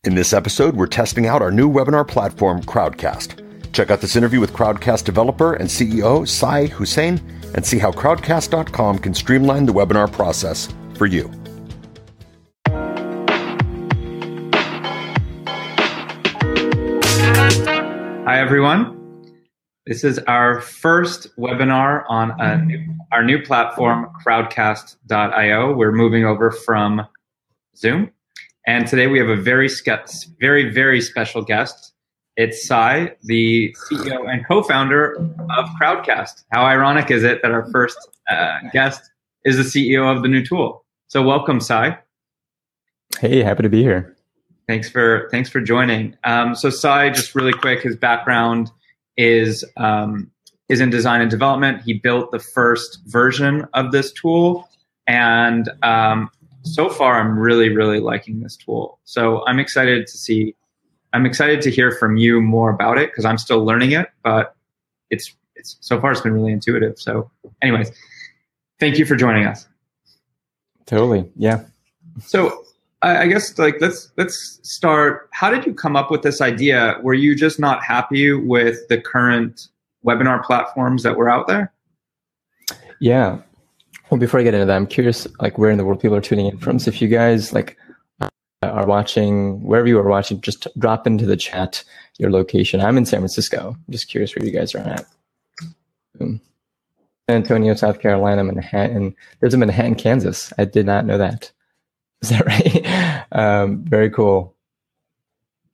In this episode, we're testing out our new webinar platform, Crowdcast. Check out this interview with Crowdcast developer and CEO Sai Hossain and see how crowdcast.com can streamline the webinar process for you. Hi, everyone. This is our first webinar on our new platform, Crowdcast.io. We're moving over from Zoom. And today we have a very special guest. It's Sai, the CEO and co-founder of Crowdcast. How ironic is it that our first guest is the CEO of the new tool? So welcome, Sai. Hey, happy to be here. Thanks for joining. So Sai, just really quick, his background is in design and development. He built the first version of this tool, and so far I'm really liking this tool. So I'm excited to hear from you more about it because I'm still learning it, but it's so far it's been really intuitive. So anyways, thank you for joining us. Totally. Yeah. So I guess let's start. How did you come up with this idea? Were you just not happy with the current webinar platforms that were out there? Yeah. Well, before I get into that, I'm curious, where in the world people are tuning in from. So if you guys are watching, wherever you are watching, just drop into the chat your location. I'm in San Francisco. I'm just curious where you guys are at. San Antonio, South Carolina, Manhattan. There's a Manhattan, Kansas. I did not know that. Is that right? Very cool.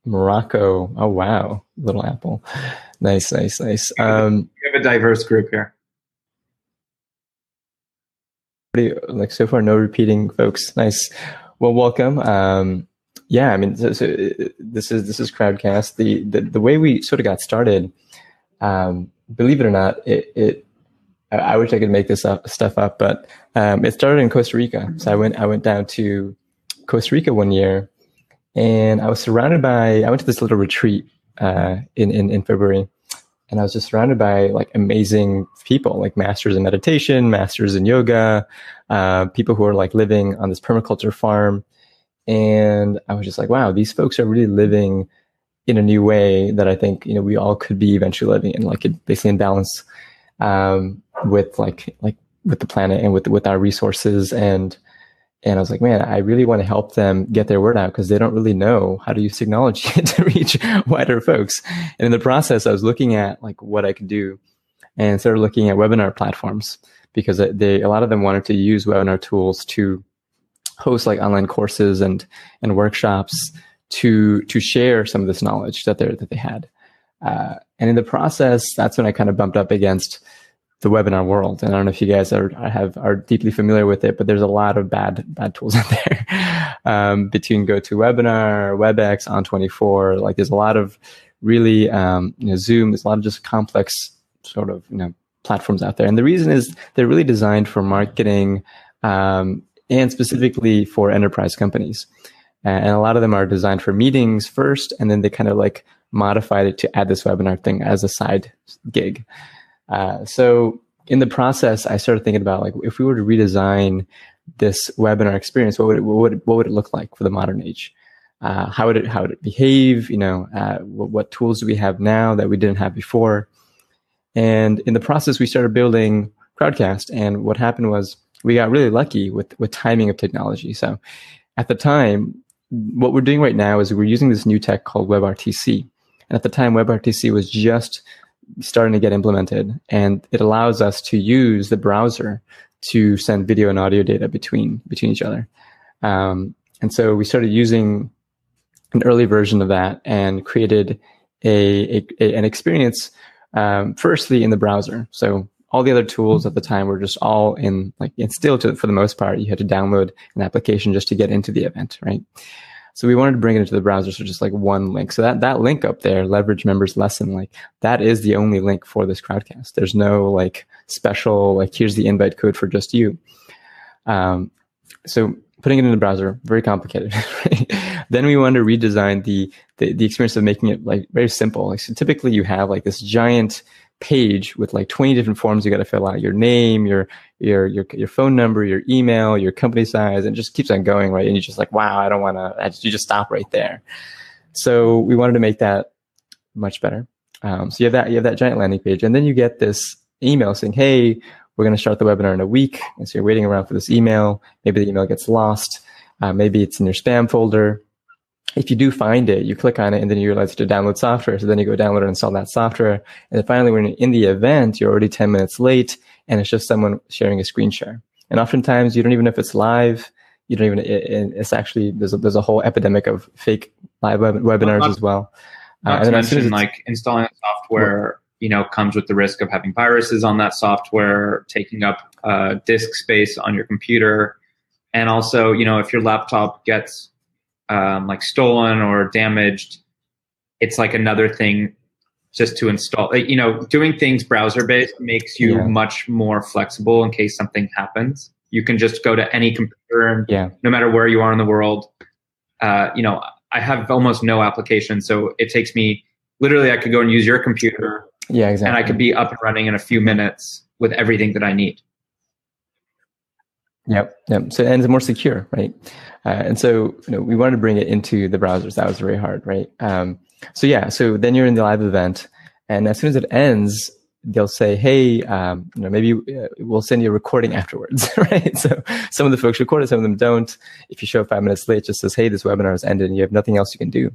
Morocco. Oh, wow. Little Apple. Nice. We have a diverse group here. So far, no repeating folks. Nice. Well, welcome. Yeah, I mean, so this is Crowdcast. The way we sort of got started, believe it or not, I wish I could make this stuff up, but it started in Costa Rica. So I went down to Costa Rica one year, and I was I went to this little retreat in February, and I was just surrounded by amazing people, masters in meditation, masters in yoga, people who are living on this permaculture farm. And I was just wow, these folks are really living in a new way that I think, we all could be eventually living in, basically in balance with the planet and with our resources. And I was man, I really want to help them get their word out because they don't really know how to use technology to reach wider folks. And in the process, I was looking at what I could do and started looking at webinar platforms because a lot of them wanted to use webinar tools to host online courses and workshops to share some of this knowledge that they had. And in the process, that's when I kind of bumped up against the webinar world. And I don't know if you guys are deeply familiar with it, but there's a lot of bad tools out there between GoToWebinar, WebEx, On24. There's a lot of really Zoom. There's a lot of just complex sort of platforms out there. And the reason is they're really designed for marketing and specifically for enterprise companies. And a lot of them are designed for meetings first, and then they kind of modified it to add this webinar thing as a side gig. So in the process, I started thinking about if we were to redesign this webinar experience, what would it look like for the modern age? How would it behave? What tools do we have now that we didn't have before? And in the process, we started building Crowdcast. And what happened was we got really lucky with timing of technology. So at the time, what we're doing right now is we're using this new tech called WebRTC. And at the time, WebRTC was just starting to get implemented, and it allows us to use the browser to send video and audio data between each other. And so we started using an early version of that and created an experience firstly in the browser. So all the other tools at the time were just all in for the most part, you had to download an application just to get into the event, right? So we wanted to bring it into the browser, so just one link. So that link up there, leverage members lesson, that is the only link for this Crowdcast. There's no special, here's the invite code for just you. So putting it in the browser, very complicated. Right? Then we wanted to redesign the experience of making it very simple. So typically you have this giant page with like 20 different forms you got to fill out: your name, your phone number, your email, your company size, and it just keeps on going, right? And you're just like, wow, I don't want to. You just stop right there. So we wanted to make that much better. So you have that giant landing page, and then you get this email saying, hey, we're going to start the webinar in a week. And so you're waiting around for this email. Maybe the email gets lost. Maybe it's in your spam folder. If you do find it, you click on it, and then you realize to download software. So then you go download and install that software. And then finally, when you're in the event, you're already 10 minutes late, and it's just someone sharing a screen share. And oftentimes, you don't even know if it's live. You don't even, it's actually, there's a whole epidemic of fake live webinars as well. Not to mention, like, installing software, comes with the risk of having viruses on that software, taking up disk space on your computer. And also, if your laptop gets like stolen or damaged, it's like another thing just to install. Doing things browser-based makes you much more flexible in case something happens. You can just go to any computer, and no matter where you are in the world. I have almost no application, so it takes me, literally, I could go and use your computer. Yeah, exactly. And I could be up and running in a few minutes with everything that I need. Yep. So, and it's more secure, right? And so, we wanted to bring it into the browsers. That was very hard, right? So then you're in the live event, and as soon as it ends, they'll say, hey, maybe we'll send you a recording afterwards, right? So some of the folks record it, some of them don't. If you show up 5 minutes late, it just says, hey, this webinar has ended, and you have nothing else you can do.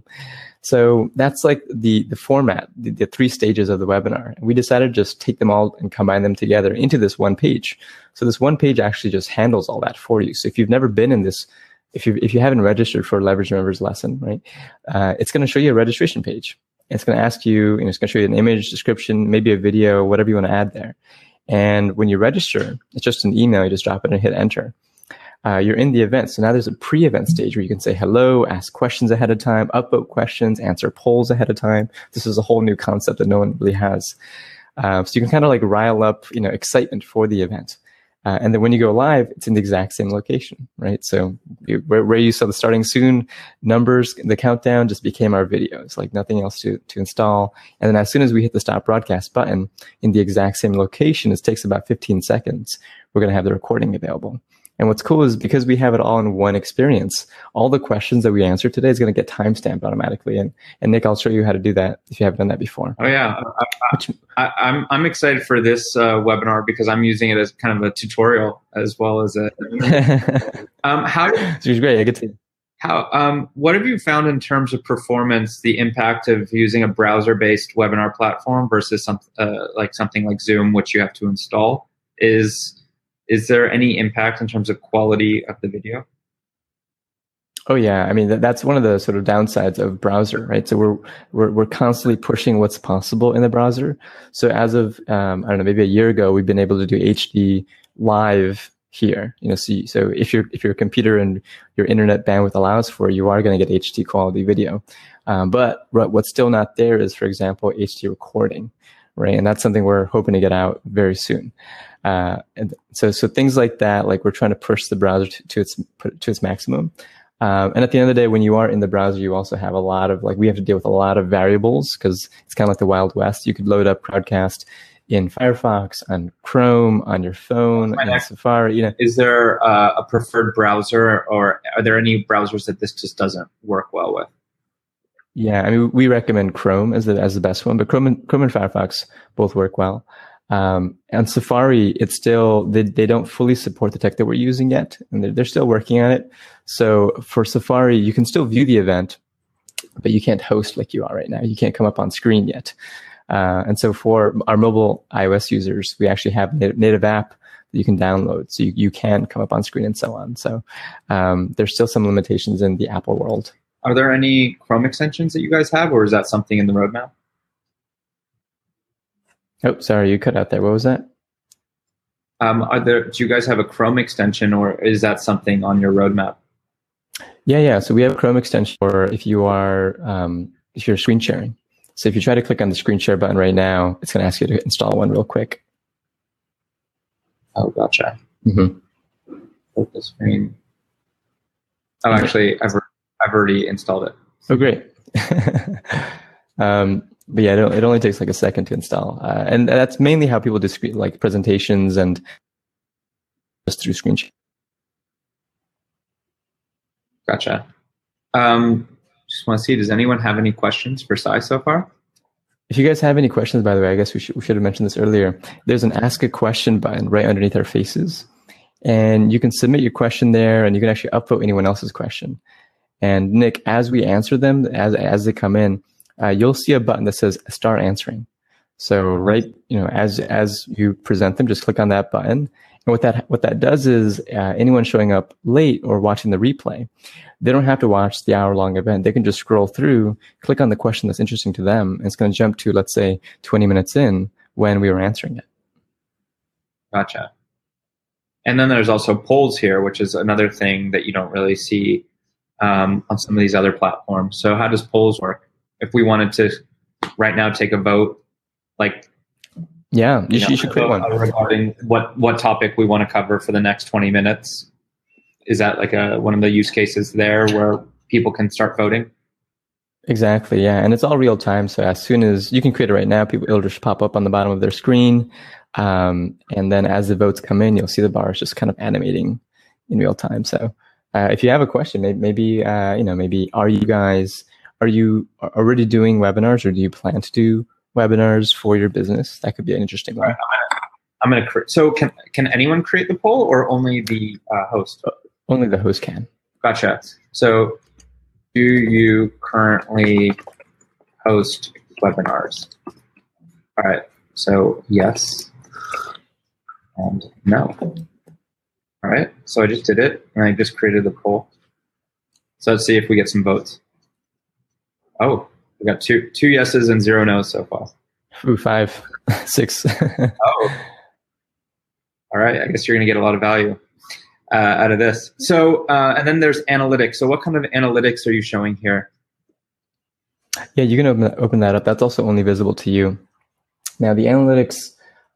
So that's like the format, the 3 stages of the webinar. And we decided to just take them all and combine them together into this one page. So this one page actually just handles all that for you. So if you've never been in this, if you haven't registered for a Leverage Members lesson, right, it's going to show you a registration page. It's going to ask you, it's going to show you an image, description, maybe a video, whatever you want to add there. And when you register, it's just an email. You just drop it and hit enter. You're in the event. So now there's a pre-event stage where you can say hello, ask questions ahead of time, upvote questions, answer polls ahead of time. This is a whole new concept that no one really has. So you can kind of like rile up, excitement for the event. And then when you go live, it's in the exact same location, right? So where you saw the starting soon numbers, the countdown just became our videos, like nothing else to install. And then as soon as we hit the stop broadcast button in the exact same location, it takes about 15 seconds, we're going to have the recording available. And what's cool is because we have it all in one experience, all the questions that we answer today is going to get timestamped automatically. And Nick, I'll show you how to do that if you haven't done that before. Oh yeah, I'm excited for this webinar because I'm using it as kind of a tutorial as well as a. Which is great. I get to. What have you found in terms of performance? The impact of using a browser-based webinar platform versus something like Zoom, which you have to install, Is there any impact in terms of quality of the video? Oh yeah, I mean that's one of the sort of downsides of browser, right? So we're constantly pushing what's possible in the browser. So as of I don't know, maybe a year ago, we've been able to do HD live here. So if your computer and your internet bandwidth allows for, you are going to get HD quality video. But what's still not there is, for example, HD recording, right? And that's something we're hoping to get out very soon. And so things like that, like we're trying to push the browser to its maximum. And at the end of the day, when you are in the browser, you also have a lot of, we have to deal with a lot of variables because it's kind of like the Wild West. You could load up Crowdcast in Firefox, on Chrome, on your phone, in Safari. Is there a preferred browser, or are there any browsers that this just doesn't work well with? Yeah, I mean, we recommend Chrome as the best one, but Chrome and Firefox both work well. And Safari, it's still, they don't fully support the tech that we're using yet, and they're still working on it. So for Safari, you can still view the event, but you can't host like you are right now. You can't come up on screen yet. And so for our mobile iOS users, we actually have a native app that you can download, so you can come up on screen and so on. So there's still some limitations in the Apple world. Are there any Chrome extensions that you guys have, or is that something in the roadmap? Oh, sorry, you cut out there. What was that? Do you guys have a Chrome extension, or is that something on your roadmap? Yeah. So we have a Chrome extension for if you're screen sharing. So if you try to click on the screen share button right now, it's going to ask you to install one real quick. Oh, gotcha. Mm-hmm. Focus screen. Oh, actually, I've already installed it. Oh, great. but yeah, it only takes like a second to install. And that's mainly how people do like presentations and just through screen share. Gotcha. Just want to see, does anyone have any questions for Sai so far? If you guys have any questions, by the way, I guess we should have mentioned this earlier. There's an ask a question button right underneath our faces. And you can submit your question there, and you can actually upvote anyone else's question. And Nick, as we answer them, as they come in, you'll see a button that says start answering. So as you present them, just click on that button. And what that does is anyone showing up late or watching the replay, they don't have to watch the hour-long event. They can just scroll through, click on the question that's interesting to them, and it's going to jump to, let's say, 20 minutes in when we were answering it. Gotcha. And then there's also polls here, which is another thing that you don't really see on some of these other platforms. So how does polls work? If we wanted to right now take a vote, like you should create one regarding what topic we want to cover for the next 20 minutes. Is that like one of the use cases there where people can start voting? Exactly, yeah. And it's all real time. So as soon as you can create it right now, it'll just pop up on the bottom of their screen. And then as the votes come in, you'll see the bars just kind of animating in real time. So if you have a question, maybe are you already doing webinars, or do you plan to do webinars for your business? That could be an interesting one. I'm going to create. So can anyone create the poll, or only the host? Only the host can. Gotcha. So do you currently host webinars? All right. So yes and no. All right. So I just did it, and I just created the poll. So let's see if we get some votes. Oh, we got two yeses and 0 no's so far. Ooh, 5, 6. Oh. All right. I guess you're going to get a lot of value out of this. So, and then there's analytics. So what kind of analytics are you showing here? Yeah, you can open that up. That's also only visible to you. Now, the analytics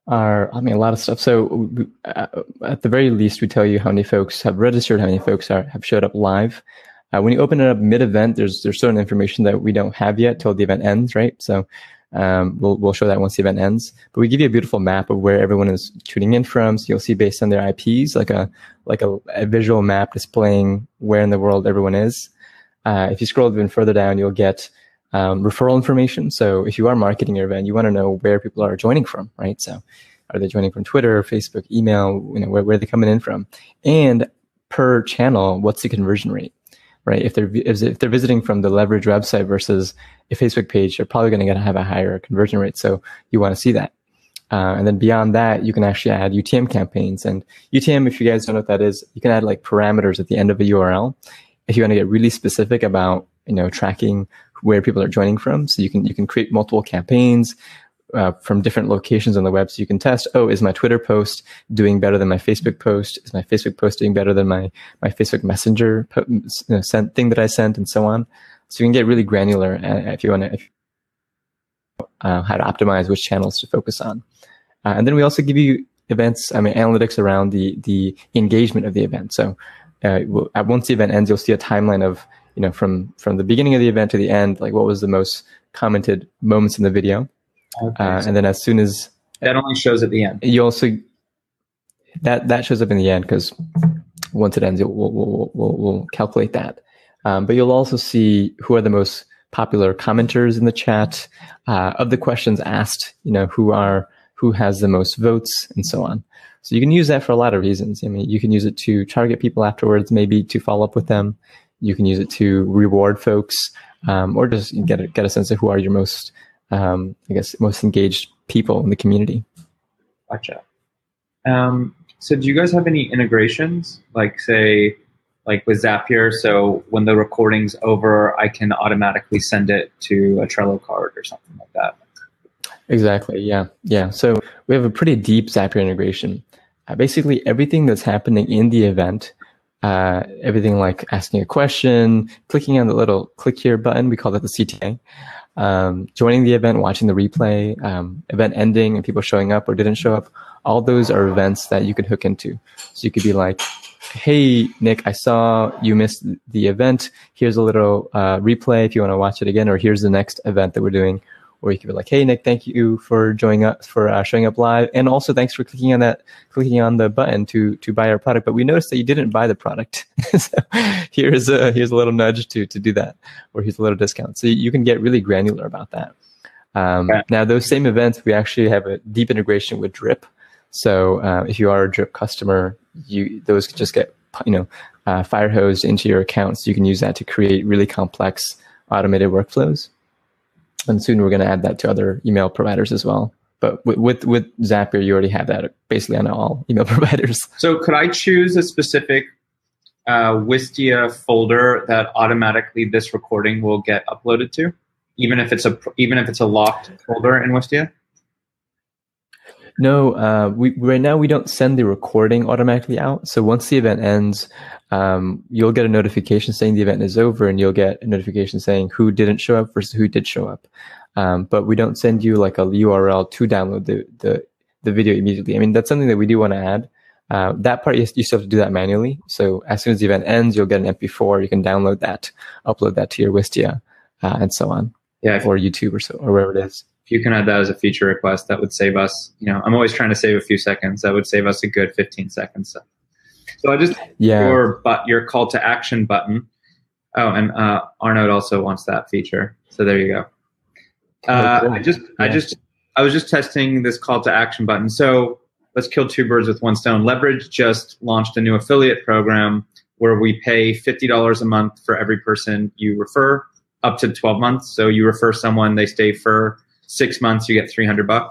are, a lot of stuff. So at the very least, we tell you how many folks have registered, how many folks have showed up live. When you open it up mid-event, there's certain information that we don't have yet till the event ends, right? So we'll show that once the event ends. But we give you a beautiful map of where everyone is tuning in from. So you'll see based on their IPs, like a visual map displaying where in the world everyone is. If you scroll even further down, you'll get referral information. So if you are marketing your event, you want to know where people are joining from, right? So are they joining from Twitter, Facebook, email, where are they coming in from? And per channel, what's the conversion rate? Right? If they're visiting from the leverage website versus a Facebook page, they're probably going to have a higher conversion rate. So you want to see that. And then beyond that, you can actually add UTM campaigns. And UTM, if you guys don't know what that is, you can add like parameters at the end of a URL if you want to get really specific about tracking where people are joining from. So you can create multiple campaigns from different locations on the web, so you can test, is my Twitter post doing better than my Facebook post? Is my Facebook post doing better than my Facebook Messenger thing that I sent, and so on. So you can get really granular if you want to, how to optimize which channels to focus on. And then we also give you analytics around the engagement of the event. So once the event ends, you'll see a timeline of, from the beginning of the event to the end, like what was the most commented moments in the video. Okay, and then as soon as that only shows at the end, you also that shows up in the end, because once it ends, we'll calculate that. But you'll also see who are the most popular commenters in the chat, of the questions asked, who has the most votes, and so on. So you can use that for a lot of reasons. You can use it to target people afterwards, maybe to follow up with them. You can use it to reward folks, or just get a sense of who are your most most engaged people in the community. Gotcha. So do you guys have any integrations, like with Zapier? So when the recording's over, I can automatically send it to a Trello card or something like that. Exactly. Yeah. So we have a pretty deep Zapier integration. Basically everything that's happening in the event, everything like asking a question, clicking on the little click here button, we call that the CTA. Joining the event, watching the replay, event ending, and people showing up or didn't show up, all those are events that you can hook into. So you could be like, hey, Nick, I saw you missed the event. Here's a little replay if you want to watch it again, or here's the next event that we're doing. or you could be like, hey, Nick, thank you for joining us, for showing up live. And also thanks for clicking on the button to buy our product. But we noticed that you didn't buy the product. So here's a little nudge to do that, or here's a little discount. So you can get really granular about that. Now, those same events, we actually have a deep integration with Drip. So if you are a Drip customer, those just get fire hosed into your accounts. You can use that to create really complex automated workflows. And soon we're going to add that to other email providers as well. But with Zapier, you already have that basically on all email providers. So could I choose a specific Wistia folder that automatically this recording will get uploaded to, even if it's a locked folder in Wistia? No, right now we don't send the recording automatically out. So once the event ends, you'll get a notification saying the event is over, and you'll get a notification saying who didn't show up versus who did show up. But we don't send you like a URL to download the video immediately. I mean, that's something that we do want to add. That part, you still have to do that manually. So as soon as the event ends, you'll get an MP4. You can download that, upload that to your Wistia, and so on. Yeah, or YouTube or wherever it is. If you can add that as a feature request, that would save us, I'm always trying to save a few seconds. That would save us a good 15 seconds. So I just, your call to action button. Oh, and Arnold also wants that feature. So there you go. I was just testing this call to action button. So let's kill two birds with one stone. Leverage just launched a new affiliate program where we pay $50 a month for every person you refer, up to 12 months. So you refer someone, they stay for 6 months, you get $300.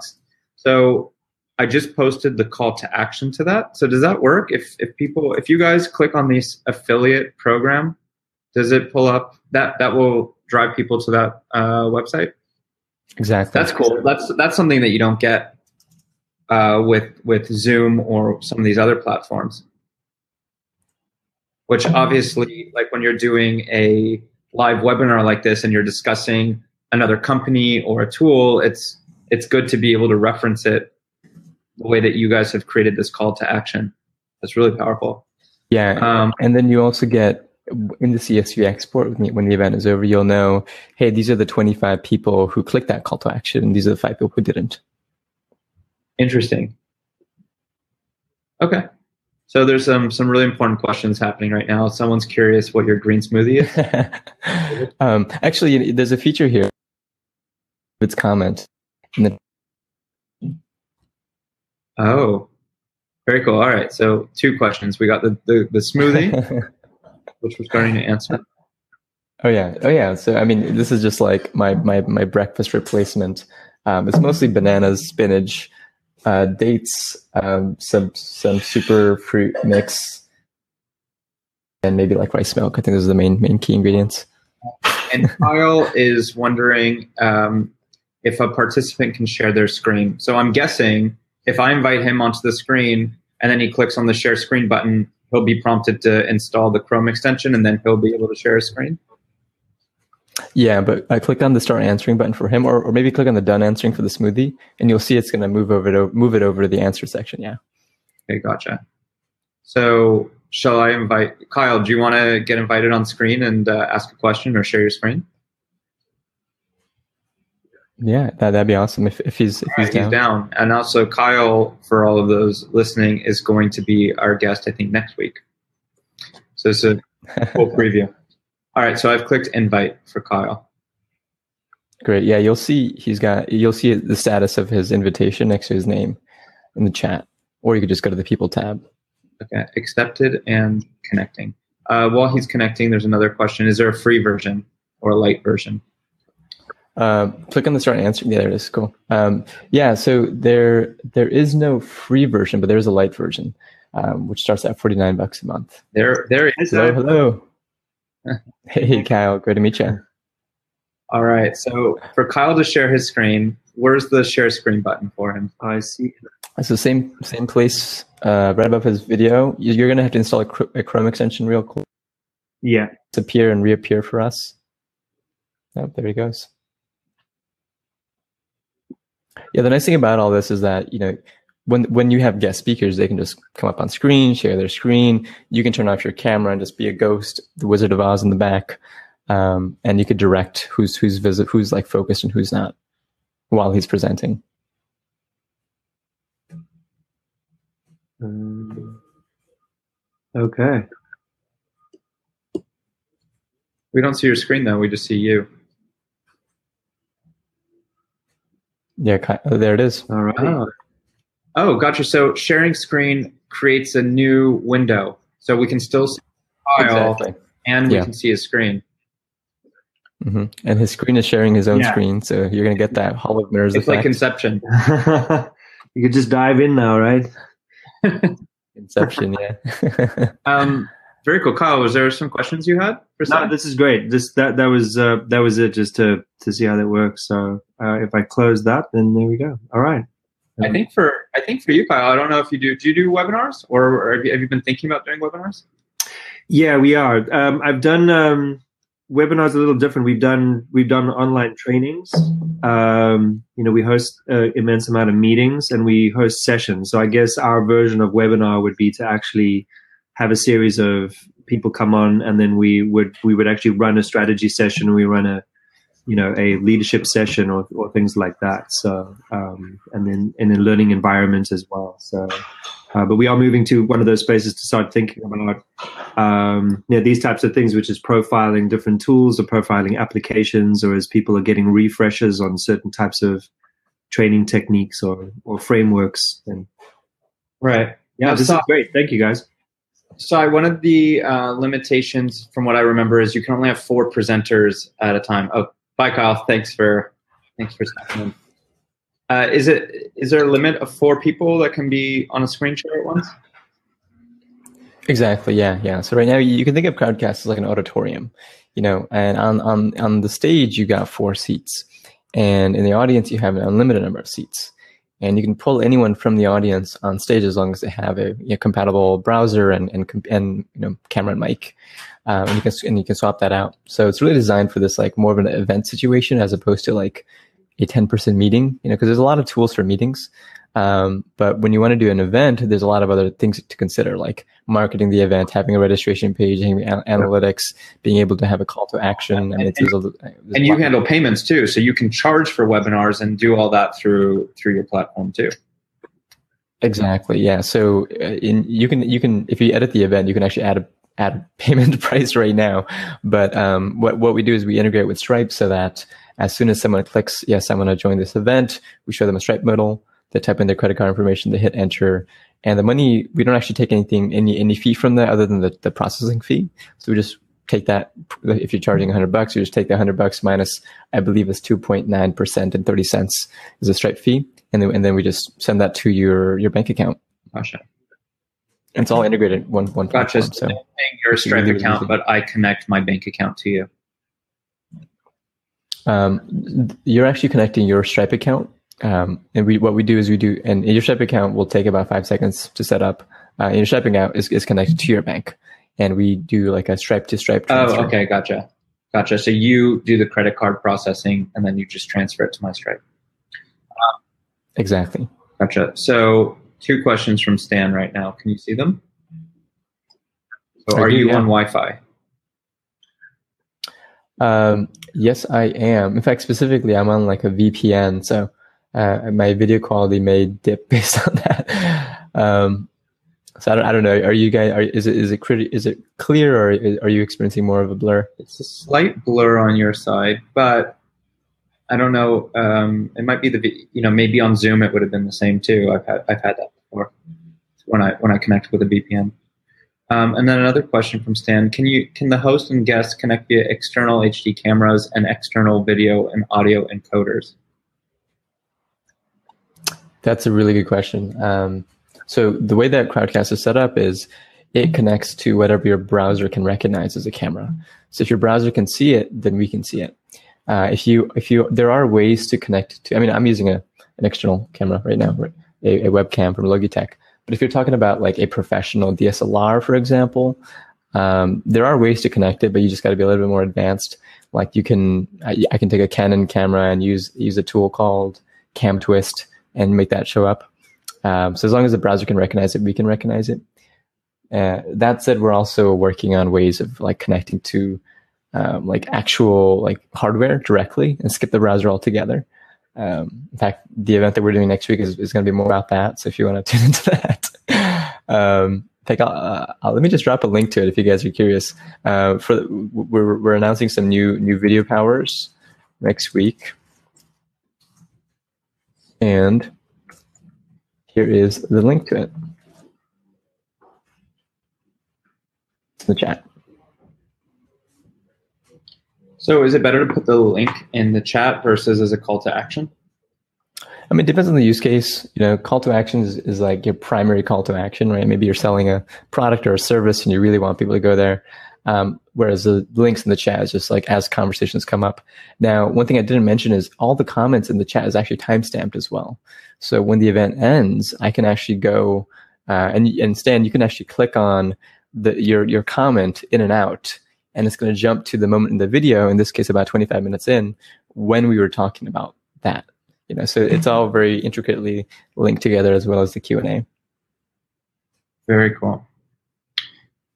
So I just posted the call to action to that. So does that work? If you guys click on this affiliate program, does it pull up that will drive people to that website? Exactly. That's cool. That's something that you don't get with Zoom or some of these other platforms. Which obviously, like when you're doing a live webinar like this and you're discussing another company or a tool, it's good to be able to reference it the way that you guys have created this call to action. That's really powerful. Yeah. And then you also get in the CSV export, when the event is over, you'll know, hey, these are the 25 people who clicked that call to action, and these are the 5 people who didn't. Interesting. Okay. So there's some really important questions happening right now. Someone's curious what your green smoothie is. Actually, there's a feature here. It's comment. Oh, very cool. All right. So 2 questions. We got the smoothie, which we're starting to answer. Oh yeah. So I mean, this is just like my breakfast replacement. It's mostly bananas, spinach, dates, some super fruit mix, and maybe like rice milk. I think those are the main key ingredients. And Kyle is wondering if a participant can share their screen. So I'm guessing if I invite him onto the screen and then he clicks on the share screen button, he'll be prompted to install the Chrome extension, and then he'll be able to share his screen. Yeah, but I click on the start answering button for him, or maybe click on the done answering for the smoothie, and you'll see it's going to move it over to the answer section. Yeah. Okay, gotcha. So shall I invite Kyle? Do you want to get invited on screen and ask a question or share your screen? Yeah, that'd be awesome if he's down. He's down. And also Kyle, for all of those listening, is going to be our guest, I think, next week. So it's a full preview. All right, so I've clicked invite for Kyle. Great. Yeah, you'll see the status of his invitation next to his name in the chat, or you could just go to the people tab. Okay, accepted and connecting. While he's connecting, there's another question. Is there a free version or a light version? Click on the start answering. Yeah, there it is. Cool. Yeah, so there is no free version, but there's a light version, which starts at $49 a month. There it is. Hello. Hey, Kyle. Great to meet you. All right. So for Kyle to share his screen, where's the share screen button for him? I see. It's the same place right above his video. You're going to have to install a Chrome extension real quick. Yeah. Disappear and reappear for us. Oh, there he goes. Yeah, the nice thing about all this is that, when you have guest speakers, they can just come up on screen, share their screen. You can turn off your camera and just be a ghost, the Wizard of Oz in the back, and you could direct who's like focused and who's not. while he's presenting. Okay. We don't see your screen though. We just see you. Yeah, there it is. All right. Oh, gotcha. So sharing screen creates a new window, so we can still see the file Exactly. and we can see his screen. Mm-hmm. And his screen is sharing his own screen, so you're going to get that Hall of Mirrors It's effect. like Inception. You could just dive in now, right? Inception, yeah. Very cool. Kyle, was there some questions you had for Sai? No, this is great. That was it, just to see how that works. So if I close that, then there we go. All right. I think for you, Kyle, I don't know if you do. Do you do webinars, or have you been thinking about doing webinars? Yeah, we are. I've done webinars a little different. We've done online trainings. We host an immense amount of meetings, and we host sessions. So I guess our version of webinar would be to actually have a series of people come on, and then we would actually run a strategy session. We run a leadership session or things like that. So and then in a learning environment as well. So but we are moving to one of those spaces to start thinking about these types of things, which is profiling different tools or profiling applications, or as people are getting refreshers on certain types of training techniques or frameworks. And Right. yeah, this is great. Thank you, guys. So one of the limitations, from what I remember, is you can only have 4 presenters at a time. Oh, bye, Kyle. Thanks for stopping in. Is there a limit of 4 people that can be on a screen share at once? Exactly. Yeah. So right now you can think of Crowdcast as like an auditorium, and on the stage you got 4 seats, and in the audience you have an unlimited number of seats. And you can pull anyone from the audience on stage as long as they have a compatible browser and camera and mic, and you can swap that out. So it's really designed for this like more of an event situation as opposed to like a 10-person meeting. Because there's a lot of tools for meetings, but when you want to do an event, there's a lot of other things to consider, like marketing the event, having a registration page, having analytics, being able to have a call to action. And you handle payments too, so you can charge for webinars and do all that through your platform too. Exactly. Yeah. So you can if you edit the event, you can actually add a payment price right now. But what we do is we integrate with Stripe so that as soon as someone clicks, yes, I want to join this event, we show them a Stripe modal. They type in their credit card information, they hit enter, and the money, we don't actually take any fee from that other than the processing fee. So we just take that. If you're charging $100, you just take the $100 minus, I believe it's 2.9% and 30 cents is a Stripe fee, and then we just send that to your bank account. Gotcha. And it's all integrated one platform. Gotcha. So I'm paying your Stripe account, but I connect my bank account to you. You're actually connecting your Stripe account. And what we do is and your Stripe account will take about 5 seconds to set up. And your Stripe account is connected to your bank, and we do like a Stripe to Stripe transfer. Oh, okay, gotcha. So you do the credit card processing, and then you just transfer it to my Stripe. Exactly. Gotcha. So 2 questions from Stan right now. Can you see them? So are you on Wi-Fi? Yes, I am. In fact, specifically, I'm on like a VPN, so my video quality may dip based on that. So I don't know. Are you guys? Is it clear, or are you experiencing more of a blur? It's a slight blur on your side, but I don't know. It might be maybe on Zoom it would have been the same too. I've had that before when I connect with a VPN. And then another question from Stan: Can the host and guest connect via external HD cameras and external video and audio encoders? That's a really good question. So the way that Crowdcast is set up is it connects to whatever your browser can recognize as a camera. So if your browser can see it, then we can see it. There are ways to connect to. I mean, I'm using an external camera right now, a webcam from Logitech. But if you're talking about like a professional DSLR, for example, there are ways to connect it, but you just got to be a little bit more advanced. Like I can take a Canon camera and use a tool called Cam Twist and make that show up. So as long as the browser can recognize it, we can recognize it. That said, we're also working on ways of like connecting to like actual like hardware directly and skip the browser altogether. In fact, the event that we're doing next week is going to be more about that. So if you want to tune into that, let me just drop a link to it if you guys are curious. We're announcing some new video powers next week, and here is the link to it. It's in the chat. So is it better to put the link in the chat versus as a call to action? I mean, it depends on the use case. Call to action is like your primary call to action, right? Maybe you're selling a product or a service and you really want people to go there. Whereas the links in the chat is just like as conversations come up. Now, one thing I didn't mention is all the comments in the chat is actually timestamped as well. So when the event ends, I can actually go, and Stan, you can actually click on your comment in and out, and it's going to jump to the moment in the video, in this case about 25 minutes in, when we were talking about that. So it's all very intricately linked together, as well as the Q&A. Very cool.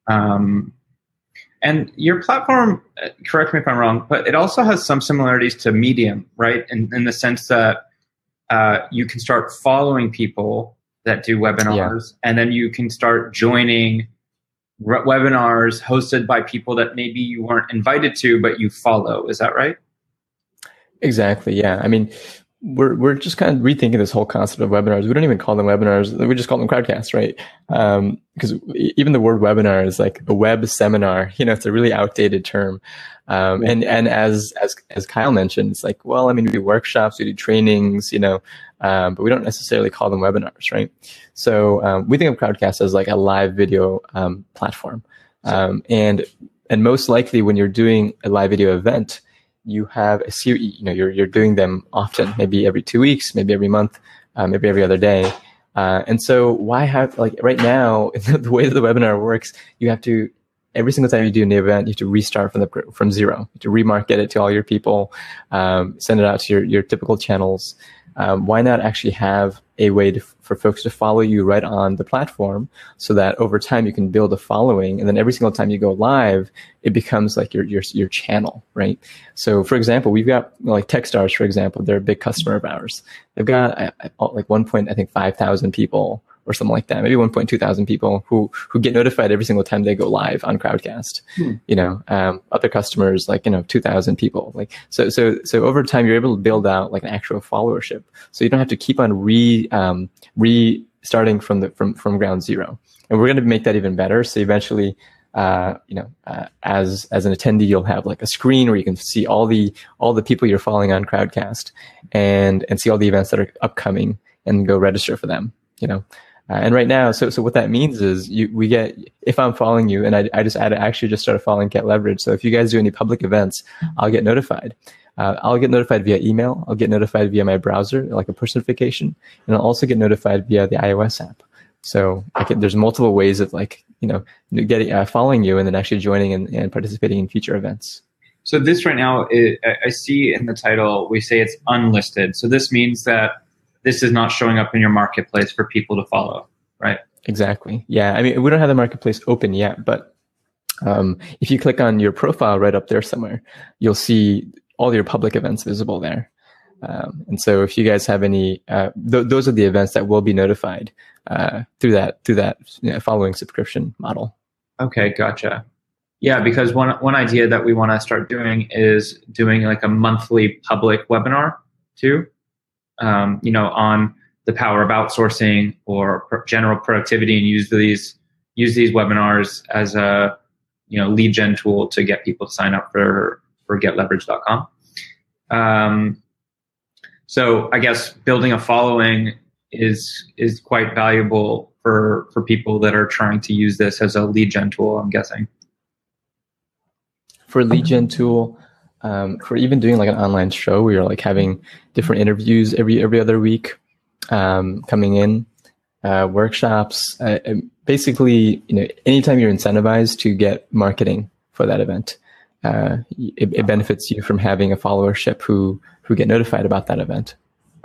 And your platform, correct me if I'm wrong, but it also has some similarities to Medium, right? In the sense that you can start following people that do webinars, and then you can start joining webinars hosted by people that maybe you weren't invited to, but you follow. Is that right? Exactly. Yeah. I mean, we're just kind of rethinking this whole concept of webinars. We don't even call them webinars. We just call them crowdcasts, right? Because even the word webinar is like a web seminar. It's a really outdated term. And as Kyle mentioned, it's like, well, I mean, we do workshops, we do trainings, but we don't necessarily call them webinars, right? So we think of Crowdcast as like a live video platform. And most likely when you're doing a live video event, you have a series, you're doing them often, maybe every 2 weeks, maybe every month, maybe every other day. And so why have, like right now, the way that the webinar works, you have to, every single time you do an event, you have to restart from zero. You have to remarket it to all your people, send it out to your typical channels. Why not actually have a way for folks to follow you right on the platform, so that over time you can build a following, and then every single time you go live, it becomes like your channel, right? So, for example, we've got like Techstars, for example, they're a big customer of ours. They've got like 5,000 people or something like that, maybe 1,200 people who get notified every single time they go live on Crowdcast. Other customers, like, 2,000 people. Like, so over time, you're able to build out like an actual follower,ship. So you don't have to keep on restarting from ground zero. And we're going to make that even better. So eventually, as an attendee, you'll have like a screen where you can see all the people you're following on Crowdcast and see all the events that are upcoming and go register for them, And right now, so what that means is we get, if I'm following you, and I actually just started following Get Leverage. So if you guys do any public events, I'll get notified. I'll get notified via email. I'll get notified via my browser, like a push notification, and I'll also get notified via the iOS app. So there's multiple ways of getting following you and then actually joining and participating in future events. So this right now, I see in the title, we say it's unlisted. So this means that this is not showing up in your marketplace for people to follow, right? Exactly. Yeah. I mean, we don't have the marketplace open yet, but if you click on your profile right up there somewhere, you'll see all your public events visible there. And so if you guys have any, those are the events that will be notified through that following subscription model. Okay, gotcha. Yeah, because one idea that we want to start doing is doing like a monthly public webinar too. On the power of outsourcing or general productivity, and use these webinars as a lead gen tool to get people to sign up for getleverage.com. So I guess building a following is quite valuable for people that are trying to use this as a lead gen tool, I'm guessing. For a lead gen tool, for even doing like an online show, we are like having different interviews every other week, coming in, workshops. Basically, anytime you're incentivized to get marketing for that event, it benefits you from having a followership who get notified about that event.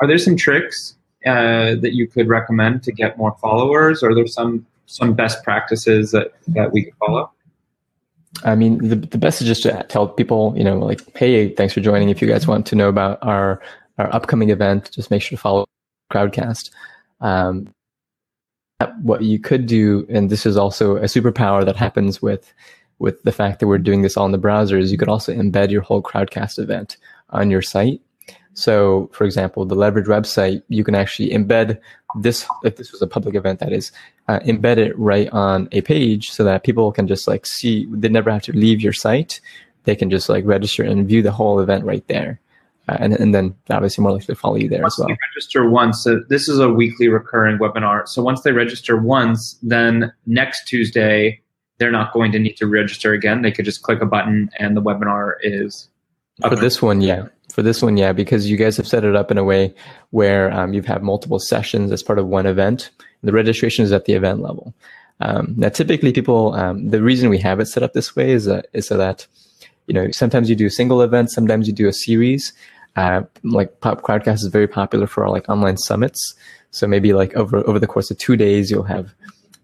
Are there some tricks that you could recommend to get more followers? Or are there some best practices that we could follow? I mean, the best is just to tell people, like, hey, thanks for joining. If you guys want to know about our our upcoming event, just make sure to follow Crowdcast. What you could do, and this is also a superpower that happens with the fact that we're doing this all in the browser, is you could also embed your whole Crowdcast event on your site. So, for example, the Leverage website, you can actually embed this, if this was a public event, that is, embed it right on a page so that people can just like see, they never have to leave your site. They can just like register and view the whole event right there. And then obviously more likely to follow you there as well. Once they register once, so this is a weekly recurring webinar. So once they register once, then next Tuesday, they're not going to need to register again. They could just click a button and the webinar is up. For this one, yeah, because you guys have set it up in a way where you have multiple sessions as part of one event. The registration is at the event level. Now, typically people, the reason we have it set up this way is so that, you know, sometimes you do a single event, sometimes you do a series. Like Crowdcast is very popular for like online summits. So maybe like over the course of 2 days, you'll have,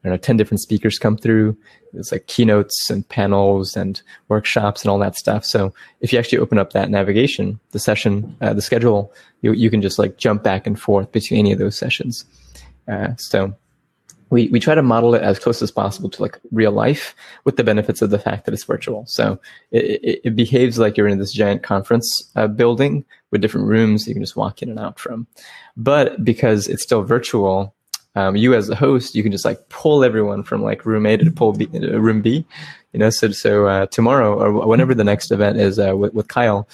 I don't know, 10 different speakers come through. There's like keynotes and panels and workshops and all that stuff. So if you actually open up that navigation, the session, the schedule, you can just like jump back and forth between any of those sessions. So we try to model it as close as possible to like real life, with the benefits of the fact that it's virtual. So it behaves like you're in this giant conference building with different rooms you can just walk in and out from. But because it's still virtual, you as the host, you can just like pull everyone from like room A to room B, you know. So tomorrow or whenever the next event is with Kyle,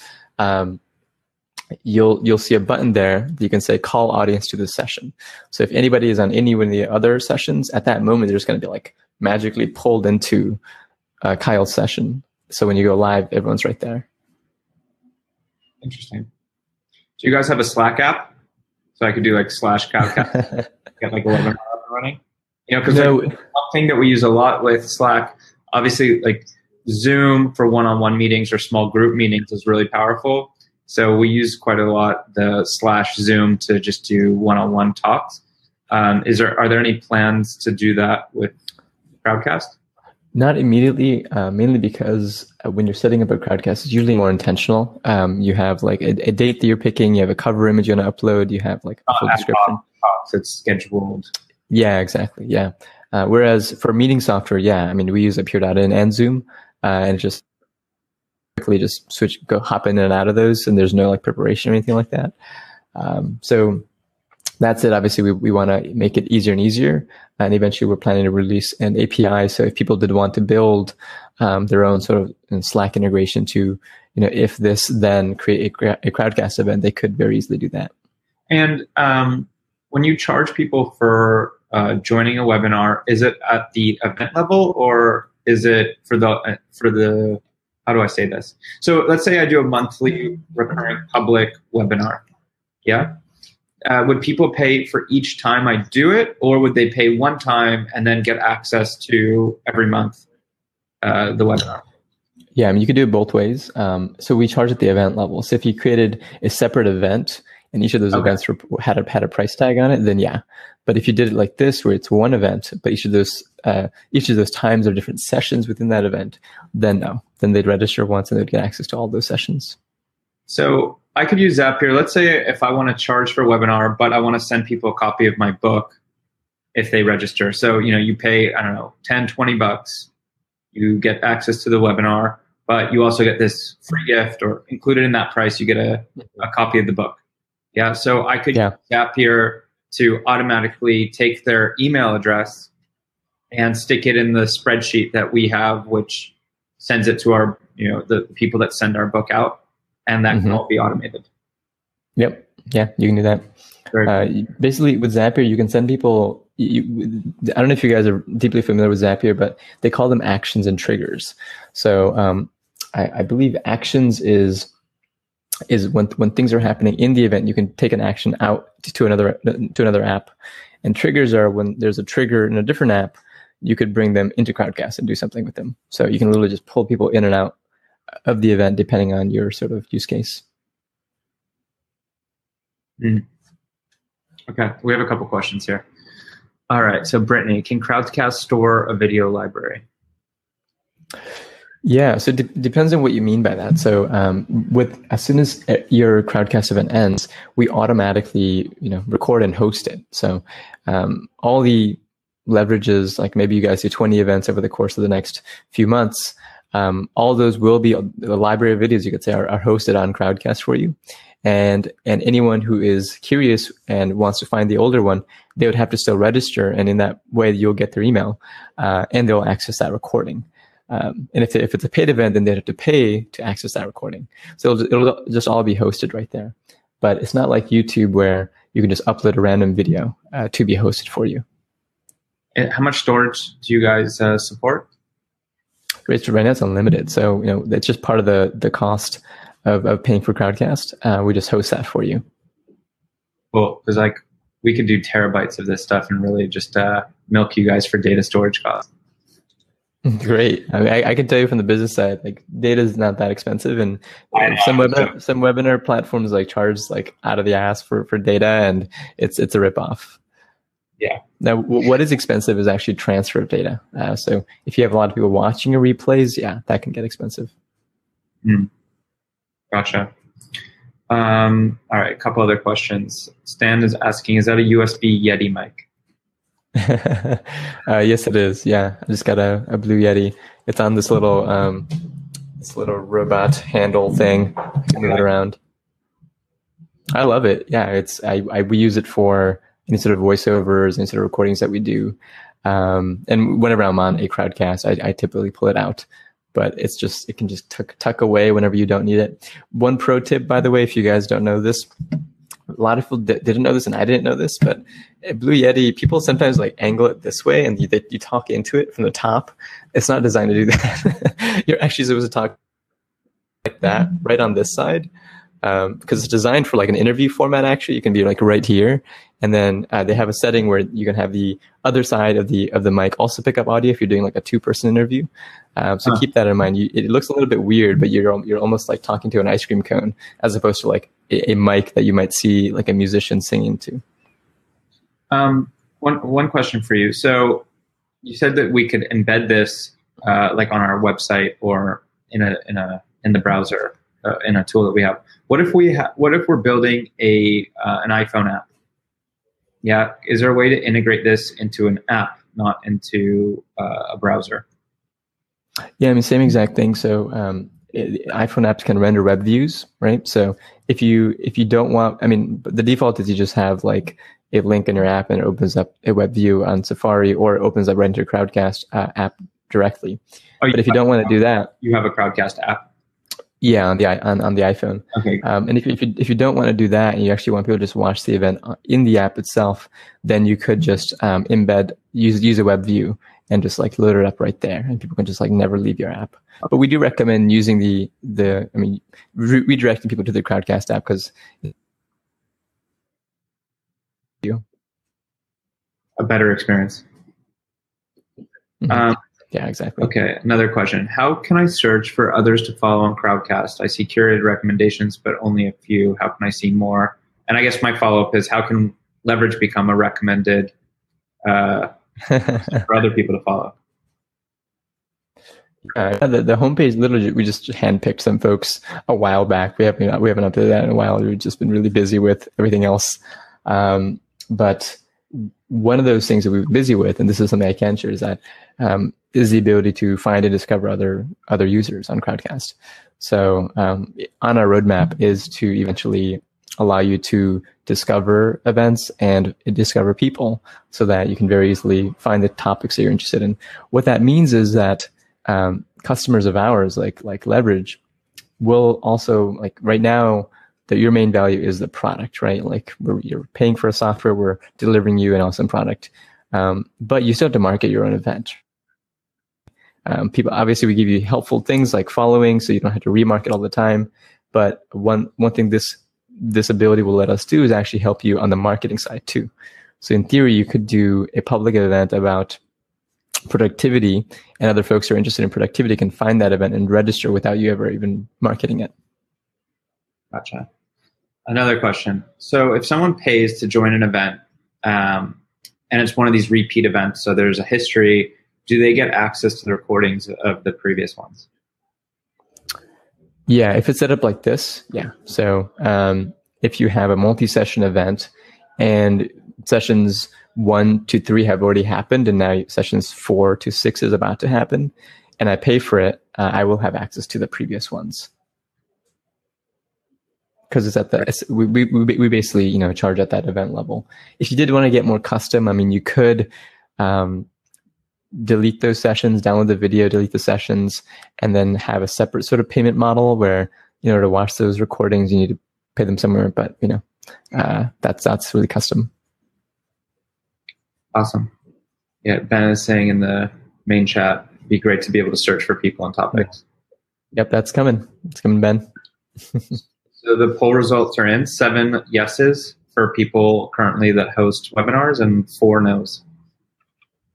you'll see a button there that you can say call audience to this session. So if anybody is on any one of the other sessions, at that moment they're just going to be like magically pulled into Kyle's session. So when you go live, everyone's right there. Interesting. Do you guys have a Slack app? So I could do like /Crowdcast, get like a webinar up and running. You know, because one thing that we use a lot with Slack, obviously like Zoom for one-on-one meetings or small group meetings is really powerful. So we use quite a lot the /Zoom to just do one-on-one talks. Are there any plans to do that with Crowdcast? Not immediately, mainly because when you're setting up a Crowdcast, it's usually more intentional. You have like a date that you're picking, you have a cover image you want to upload, you have like a full description. Talks, it's scheduled. Yeah, exactly. Yeah. Whereas for meeting software, I mean, we use Appear.in and Zoom, and just quickly just hop in and out of those, and there's no like preparation or anything like that. So that's it. Obviously, we want to make it easier and easier, and eventually we're planning to release an API. So if people did want to build their own sort of Slack integration to, you know, if this then create a Crowdcast event, they could very easily do that. And when you charge people for joining a webinar, is it at the event level or is it for the how do I say this? So let's say I do a monthly recurring public webinar. Yeah. Would people pay for each time I do it, or would they pay one time and then get access to every month the webinar? Yeah, I mean, you could do it both ways. So we charge at the event level. So if you created a separate event and each of those events had a price tag on it, then yeah. But if you did it like this, where it's one event, but each of those times are different sessions within that event, then no. Then they'd register once and they'd get access to all those sessions. So I could use Zapier. Let's say if I want to charge for a webinar, but I want to send people a copy of my book if they register. So, you know, you pay, I don't know, $10, $20. You get access to the webinar, but you also get this free gift, or included in that price, you get a copy of the book. Yeah. So I could use Zapier to automatically take their email address and stick it in the spreadsheet that we have, which sends it to our, you know, the people that send our book out. And that can all be automated. Yep. Yeah, you can do that. Basically, with Zapier, you can send people. I don't know if you guys are deeply familiar with Zapier, but they call them actions and triggers. So I believe actions is when things are happening in the event, you can take an action out to another app, and triggers are when there's a trigger in a different app, you could bring them into Crowdcast and do something with them. So you can literally just pull people in and out of the event depending on your sort of use case. Okay, we have a couple questions here. All right, so Brittany, can Crowdcast store a video library? Yeah, so it depends on what you mean by that. So as soon as your Crowdcast event ends, we automatically record and host it. So all the leverages, like maybe you guys do 20 events over the course of the next few months, all those will be, the library of videos you could say are hosted on Crowdcast for you. And anyone who is curious and wants to find the older one, they would have to still register, and in that way you'll get their email and they'll access that recording. And if it's a paid event, then they have to pay to access that recording. So it'll just all be hosted right there. But it's not like YouTube where you can just upload a random video to be hosted for you. And how much storage do you guys support? Right now it's unlimited. So that's just part of the cost of paying for Crowdcast. We just host that for you. Cool, because we could do terabytes of this stuff and really just milk you guys for data storage costs. Great. I mean, I can tell you from the business side, like data is not that expensive, and some webinar platforms charge out of the ass for data, and it's a ripoff. Yeah. Now, what is expensive is actually transfer of data. So if you have a lot of people watching your replays, yeah, that can get expensive. Gotcha. All right, a couple other questions. Stan is asking, is that a USB Yeti mic? Yes, it is. Yeah, I just got a Blue Yeti. It's on this little robot handle thing. I can move it around. I love it. Yeah, we use it for any sort of voiceovers, any sort of recordings that we do. And whenever I'm on a Crowdcast, I typically pull it out. But it can just tuck away whenever you don't need it. One pro tip, by the way, if you guys don't know this, a lot of people didn't know this, and I didn't know this, but Blue Yeti, people sometimes angle it this way, and you talk into it from the top. It's not designed to do that. You're actually supposed to talk like that right on this side, because it's designed for an interview format. Actually, you can be right here, and then they have a setting where you can have the other side of the mic also pick up audio if you're doing a 2-person interview. So keep that in mind. It looks a little bit weird, but you're almost like talking to an ice cream cone as opposed to a mic that you might see a musician singing to. One question for you. So you said that we could embed this on our website or in the browser in a tool that we have. What if we're building an iPhone app? Yeah, is there a way to integrate this into an app, not into a browser? Yeah, I mean, same exact thing. So iPhone apps can render web views, right? So if you don't want, I mean, the default is you just have a link in your app and it opens up a web view on Safari, or it opens up right into your Crowdcast app directly. But if you don't want to do that, you have a Crowdcast app. Yeah, on the iPhone. Okay. And if you don't want to do that, and you actually want people to just watch the event in the app itself, then you could just use a web view and just load it up right there, and people can just never leave your app. But we do recommend using redirecting people to the Crowdcast app, because a better experience. Mm-hmm. Yeah, exactly. Okay, another question. How can I search for others to follow on Crowdcast? I see curated recommendations, but only a few. How can I see more? And I guess my follow-up is, how can Leverage become a recommended for other people to follow? The homepage, literally, we just handpicked some folks a while back. We haven't updated that in a while. We've just been really busy with everything else. But one of those things that we've been busy with, and this is something I can share, is that is the ability to find and discover other users on Crowdcast. So on our roadmap is to eventually allow you to discover events and discover people, so that you can very easily find the topics that you're interested in. What that means is that customers of ours, like Leverage, will also, right now, that your main value is the product, right? You're paying for a software, we're delivering you an awesome product, but you still have to market your own event. People, obviously, we give you helpful things like following, so you don't have to remarket all the time. But one thing this ability will let us do is actually help you on the marketing side too. So in theory, you could do a public event about productivity, and other folks who are interested in productivity can find that event and register without you ever even marketing it. Gotcha. Another question. So if someone pays to join an event, and it's one of these repeat events, so there's a history, do they get access to the recordings of the previous ones? Yeah, if it's set up like this, yeah. So if you have a multi-session event and sessions 1 to 3 have already happened, and now sessions 4 to 6 is about to happen, and I pay for it, I will have access to the previous ones. Because it's at the we basically charge at that event level. If you did want to get more custom, I mean, you could delete those sessions, download the video, delete the sessions, and then have a separate sort of payment model where to watch those recordings you need to pay them somewhere. But that's really custom. Awesome. Yeah, Ben is saying in the main chat, it'd be great to be able to search for people and topics. Yep, that's coming. It's coming, Ben. So the poll results are in. 7 yeses for people currently that host webinars and 4 no's.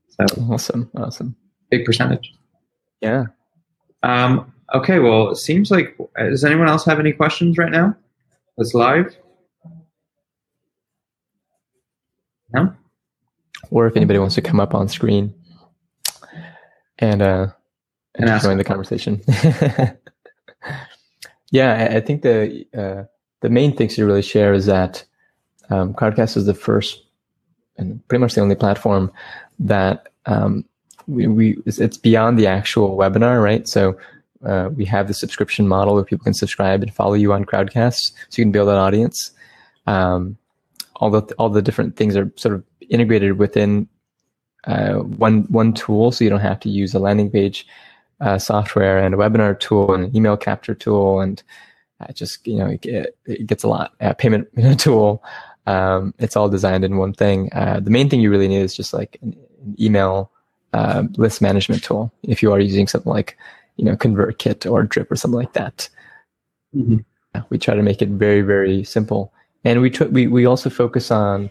So Awesome. Big percentage. Yeah. Okay, well, it seems like, does anyone else have any questions right now? It's live? No? Or if anybody wants to come up on screen and join the conversation. Yeah, I think the main things to really share is that Crowdcast is the first and pretty much the only platform that it's beyond the actual webinar, right? So we have the subscription model where people can subscribe and follow you on Crowdcast, so you can build an audience. All the different things are sort of integrated within one tool, so you don't have to use a landing page software and a webinar tool and an email capture tool, and it gets a lot. Payment tool. It's all designed in one thing. The main thing you really need is just like an email list management tool. If you are using something like ConvertKit or Drip or something like that, we try to make it very, very simple. And we also focus on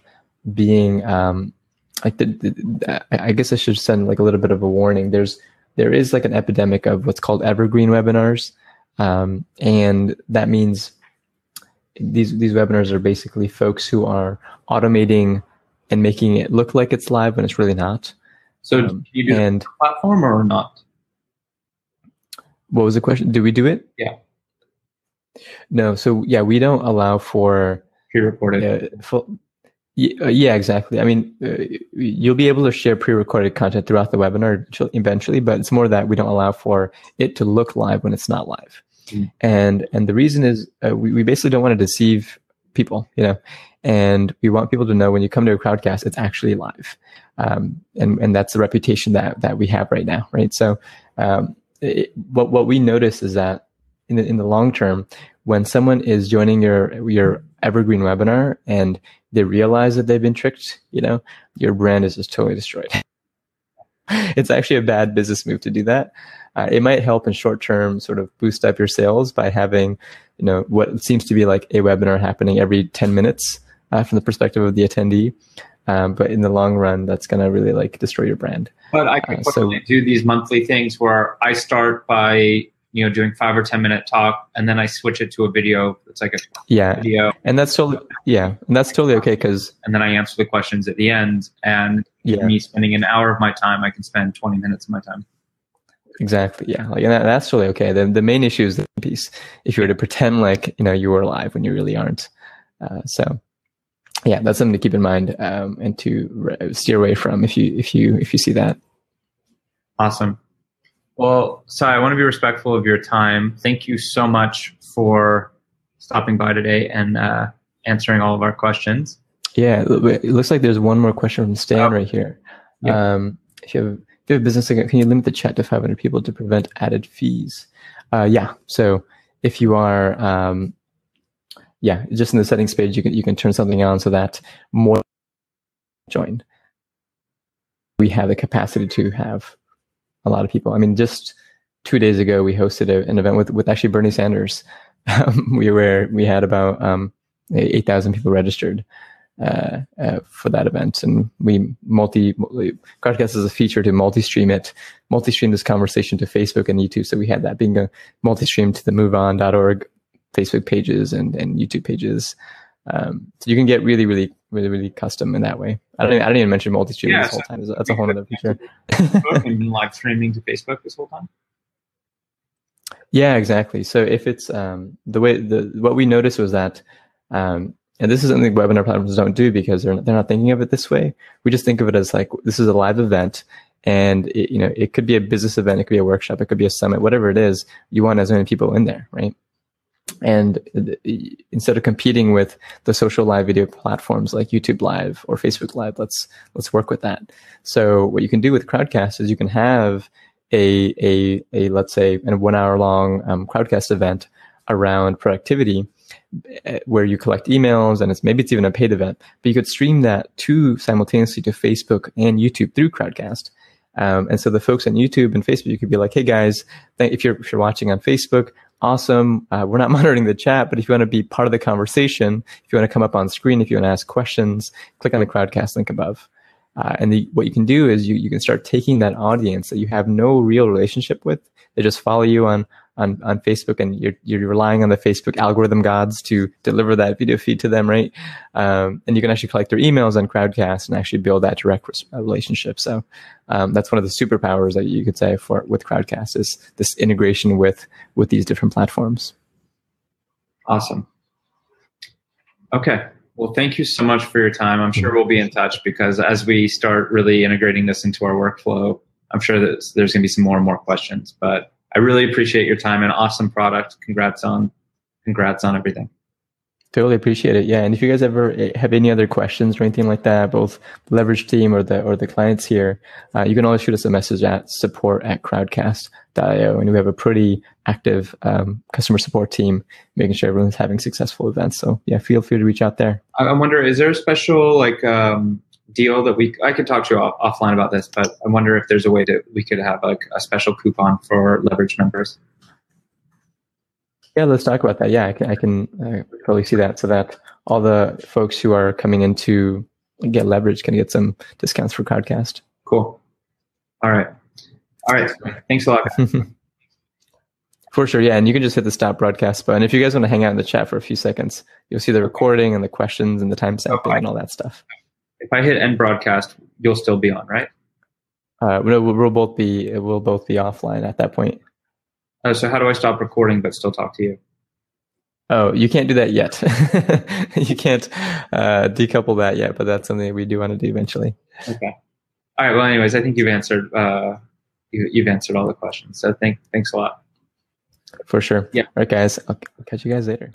being I guess I should send like a little bit of a warning. There is like an epidemic of what's called evergreen webinars, and that means these webinars are basically folks who are automating and making it look like it's live when it's really not. So do you do the platform or not? What was the question? Do we do it? Yeah. No. So yeah, we don't allow for pre-recorded. Yeah, exactly. I mean, you'll be able to share pre-recorded content throughout the webinar eventually, but it's more that we don't allow for it to look live when it's not live. And the reason is we basically don't want to deceive people, and we want people to know when you come to a Crowdcast, it's actually live. And that's the reputation that we have right now, right? So what we notice is that in the long term, when someone is joining your evergreen webinar and they realize that they've been tricked, your brand is just totally destroyed. It's actually a bad business move to do that. It might help in short term sort of boost up your sales by having, what seems to be like a webinar happening every 10 minutes from the perspective of the attendee. But in the long run, that's going to really like destroy your brand. But I can do these monthly things where I start by doing 5 or 10 minute talk, and then I switch it to a video. It's like a video, and that's totally okay and then I answer the questions at the end. And me spending an hour of my time, I can spend 20 minutes of my time. Exactly. Yeah. And that's totally okay. The main issue is the piece. If you were to pretend like you were live when you really aren't. So yeah, that's something to keep in mind and to steer away from if you see that. Awesome. Well, Sai, I want to be respectful of your time. Thank you so much for stopping by today and answering all of our questions. Yeah, it looks like there's one more question from Stan right here. Yeah. If you have a business, can you limit the chat to 500 people to prevent added fees? Yeah. So if you are, just in the settings page, you can turn something on so that more join. We have the capacity to have a lot of people. I mean, just 2 days ago, we hosted an event with actually Bernie Sanders. We had about 8,000 people registered for that event, and Crowdcast is a feature to multi-stream this conversation to Facebook and YouTube. So we had that being a multi-stream to the moveon.org Facebook pages and YouTube pages. So you can get really, really, really, really custom in that way. I don't even mention multi-streaming this whole time. That's a whole other feature. Facebook and live streaming to Facebook this whole time? Yeah, exactly. So if it's what we noticed was that, and this is something webinar platforms don't do because they're not thinking of it this way. We just think of it as like, this is a live event, and it could be a business event, it could be a workshop, it could be a summit, whatever it is. You want as many people in there, right? And instead of competing with the social live video platforms like YouTube Live or Facebook Live, let's work with that. So what you can do with Crowdcast is you can have a let's say a 1 hour long Crowdcast event around productivity, where you collect emails, and maybe it's even a paid event, but you could stream that simultaneously to Facebook and YouTube through Crowdcast. And so the folks on YouTube and Facebook, you could be like, hey guys, if you're watching on Facebook, awesome. We're not monitoring the chat, but if you want to be part of the conversation, if you want to come up on screen, if you want to ask questions, click on the Crowdcast link above. And what you can do is you can start taking that audience that you have no real relationship with. They just follow you on Facebook, and you're relying on the Facebook algorithm gods to deliver that video feed to them, right? And you can actually collect their emails on Crowdcast and actually build that direct relationship. So that's one of the superpowers that you could say with Crowdcast, is this integration with these different platforms. Awesome. Okay. Well, thank you so much for your time. I'm sure we'll be in touch, because as we start really integrating this into our workflow, I'm sure that there's going to be some more and more questions. But I really appreciate your time. An awesome product. Congrats on everything. Totally appreciate it. Yeah, and if you guys ever have any other questions or anything like that, both the leverage team or the clients here, you can always shoot us a message at support@crowdcast.io, and we have a pretty active customer support team making sure everyone's having successful events. So yeah, feel free to reach out there. I wonder, is there a special deal that I could talk to you offline about this, but I wonder if there's a way we could have a special coupon for leverage members. Yeah, let's talk about that. Yeah, I can totally see that, so that all the folks who are coming in to get leverage can get some discounts for Crowdcast. Cool. All right. Thanks a lot. For sure, yeah, and you can just hit the stop broadcast button. If you guys want to hang out in the chat for a few seconds, you'll see the recording and the questions and the timestamping and all that stuff. If I hit end broadcast, you'll still be on, right? We'll both be offline at that point. So how do I stop recording but still talk to you? Oh, you can't do that yet. You can't decouple that yet, but that's something we do want to do eventually. Okay. All right. Well, anyways, I think you've answered you've answered all the questions. So thanks a lot. For sure. Yeah. All right, guys. I'll catch you guys later.